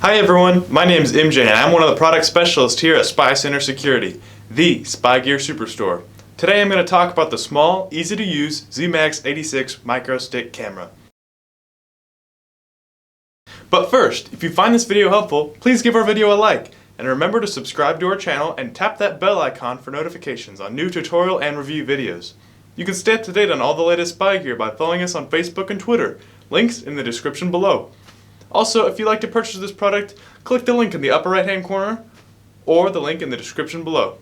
Hi everyone, my name is MJ and I'm one of the product specialists here at Spy Center Security, the Spy Gear Superstore. Today I'm going to talk about the small, easy to use ZMax86 Microstick camera. But first, if you find this video helpful, please give our video a like, and remember to subscribe to our channel and tap that bell icon for notifications on new tutorial and review videos. You can stay up to date on all the latest spy gear by following us on Facebook and Twitter, links in the description below. Also, if you'd like to purchase this product, click the link in the upper right hand corner or the link in the description below.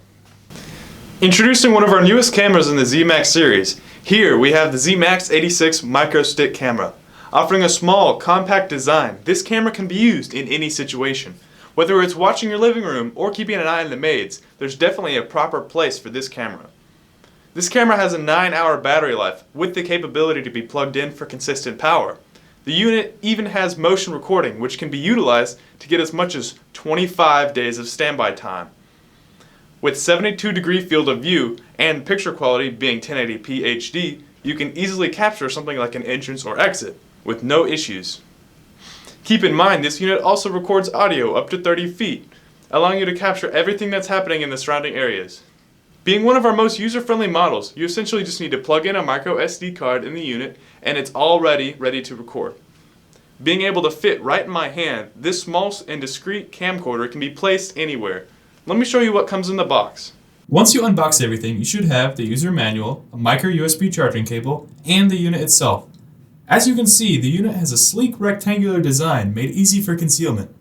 Introducing one of our newest cameras in the ZMax series. Here we have the ZMax86 Microstick camera. Offering a small, compact design, this camera can be used in any situation. Whether it's watching your living room or keeping an eye on the maids, there's definitely a proper place for this camera. This camera has a 9-hour battery life with the capability to be plugged in for consistent power. The unit even has motion recording, which can be utilized to get as much as 25 days of standby time. With 72-degree field of view and picture quality being 1080p HD, you can easily capture something like an entrance or exit with no issues. Keep in mind, this unit also records audio up to 30 feet, allowing you to capture everything that's happening in the surrounding areas. Being one of our most user-friendly models, you essentially just need to plug in a micro SD card in the unit and it's already ready to record. Being able to fit right in my hand, this small and discreet camcorder can be placed anywhere. Let me show you what comes in the box. Once you unbox everything, you should have the user manual, a micro USB charging cable, and the unit itself. As you can see, the unit has a sleek rectangular design made easy for concealment.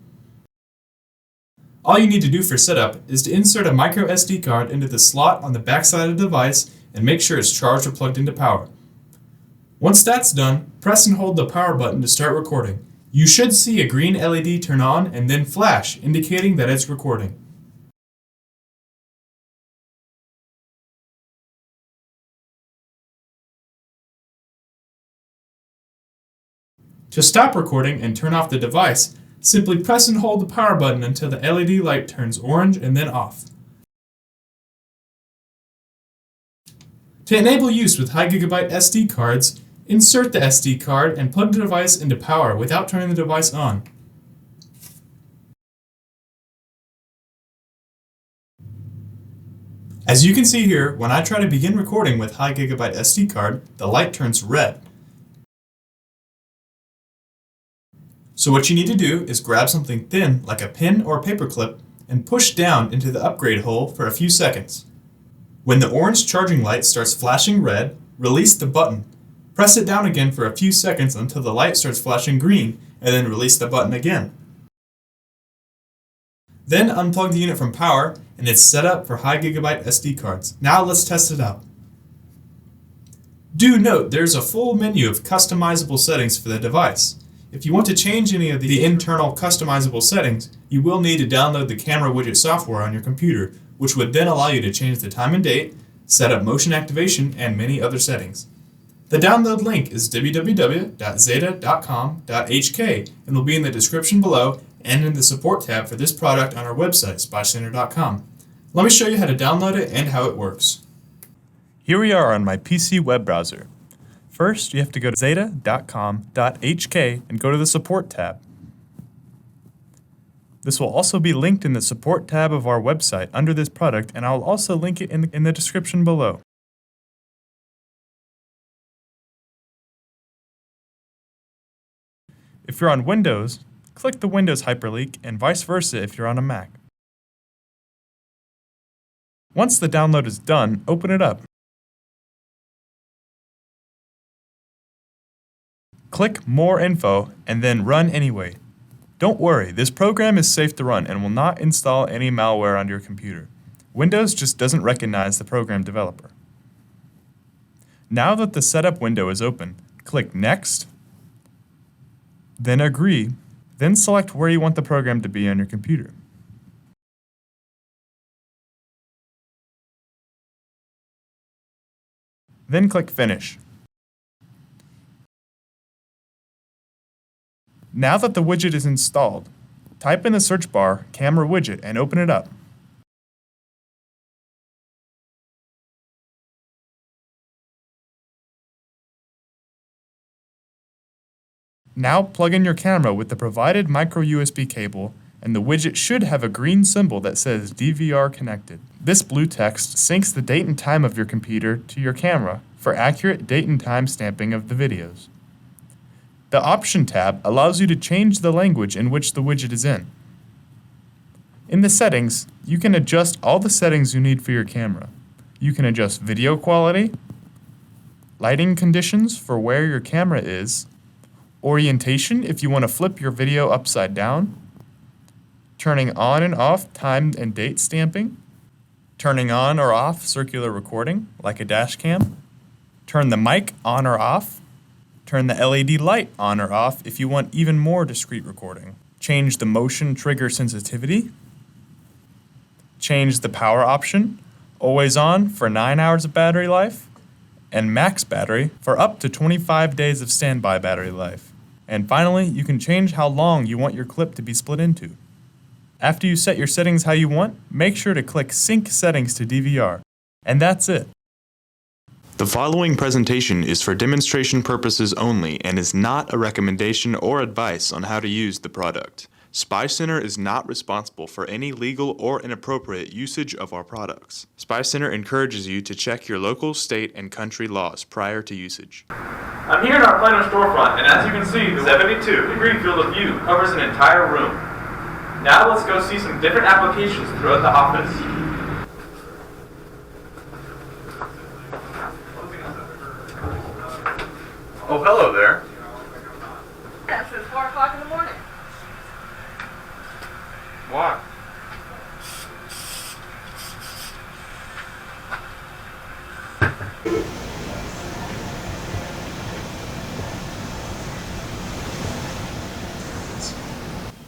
All you need to do for setup is to insert a micro SD card into the slot on the backside of the device and make sure it's charged or plugged into power. Once that's done, press and hold the power button to start recording. You should see a green LED turn on and then flash, indicating that it's recording. To stop recording and turn off the device, simply press and hold the power button until the LED light turns orange and then off. To enable use with high gigabyte SD cards, insert the SD card and plug the device into power without turning the device on. As you can see here, when I try to begin recording with high gigabyte SD card, the light turns red. So what you need to do is grab something thin like a pin or paper clip and push down into the upgrade hole for a few seconds. When the orange charging light starts flashing red, release the button. Press it down again for a few seconds until the light starts flashing green, and then release the button again. Then unplug the unit from power, and it's set up for high gigabyte SD cards. Now let's test it out. Do note there's a full menu of customizable settings for the device. If you want to change any of the internal customizable settings, you will need to download the camera widget software on your computer, which would then allow you to change the time and date, set up motion activation, and many other settings. The download link is www.zeta.com.hk and will be in the description below and in the support tab for this product on our website, spycenter.com. Let me show you how to download it and how it works. Here we are on my PC web browser. First, you have to go to zeta.com.hk and go to the support tab. This will also be linked in the support tab of our website under this product, and I'll also link it in the description below. If you're on Windows, click the Windows hyperlink and vice versa if you're on a Mac. Once the download is done, open it up. Click More Info and then Run Anyway. Don't worry, this program is safe to run and will not install any malware on your computer. Windows just doesn't recognize the program developer. Now that the setup window is open, click Next, then Agree, then select where you want the program to be on your computer. Then click Finish. Now that the widget is installed, type in the search bar Camera Widget and open it up. Now plug in your camera with the provided micro USB cable, and the widget should have a green symbol that says DVR connected. This blue text syncs the date and time of your computer to your camera for accurate date and time stamping of the videos. The Option tab allows you to change the language in which the widget is in. In the settings, you can adjust all the settings you need for your camera. You can adjust video quality, lighting conditions for where your camera is, orientation if you want to flip your video upside down, turning on and off time and date stamping, turning on or off circular recording like a dash cam, turn the mic on or off, turn the LED light on or off if you want even more discrete recording, change the motion trigger sensitivity, change the power option, always on for 9 hours of battery life, and max battery for up to 25 days of standby battery life. And finally, you can change how long you want your clip to be split into. After you set your settings how you want, make sure to click Sync Settings to DVR. And that's it. The following presentation is for demonstration purposes only and is not a recommendation or advice on how to use the product. Spy Center is not responsible for any legal or inappropriate usage of our products. Spy Center encourages you to check your local, state, and country laws prior to usage. I'm here in our Plano storefront, and as you can see, the 72-degree field of view covers an entire room. Now let's go see some different applications throughout the office. Oh, hello there. Yeah, since 4 o'clock in the morning. Why?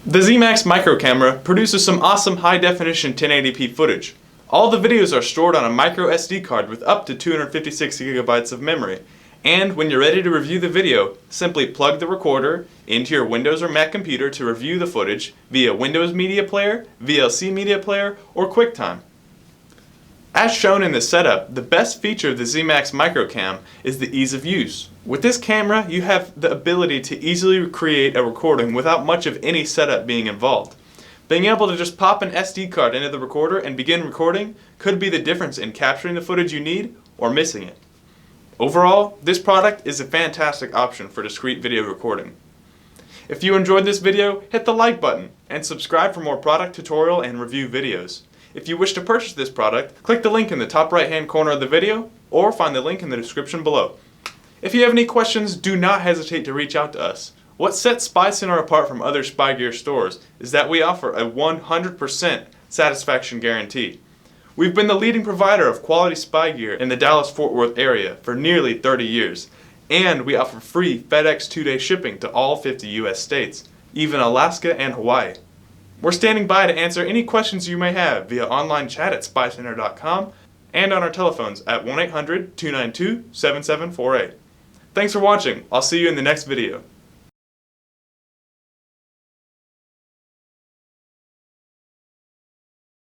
The ZMax micro camera produces some awesome high-definition 1080p footage. All the videos are stored on a micro SD card with up to 256 gigabytes of memory. And when you're ready to review the video, simply plug the recorder into your Windows or Mac computer to review the footage via Windows Media Player, VLC Media Player, or QuickTime. As shown in the setup, the best feature of the ZMax Microcam is the ease of use. With this camera, you have the ability to easily create a recording without much of any setup being involved. Being able to just pop an SD card into the recorder and begin recording could be the difference in capturing the footage you need or missing it. Overall, this product is a fantastic option for discrete video recording. If you enjoyed this video, hit the like button and subscribe for more product tutorial and review videos. If you wish to purchase this product, click the link in the top right hand corner of the video or find the link in the description below. If you have any questions, do not hesitate to reach out to us. What sets Spy Center apart from other spy gear stores is that we offer a 100% satisfaction guarantee. We've been the leading provider of quality spy gear in the Dallas-Fort Worth area for nearly 30 years, and we offer free FedEx 2-day shipping to all 50 U.S. states, even Alaska and Hawaii. We're standing by to answer any questions you may have via online chat at spycenter.com and on our telephones at 1-800-292-7748. Thanks for watching. I'll see you in the next video.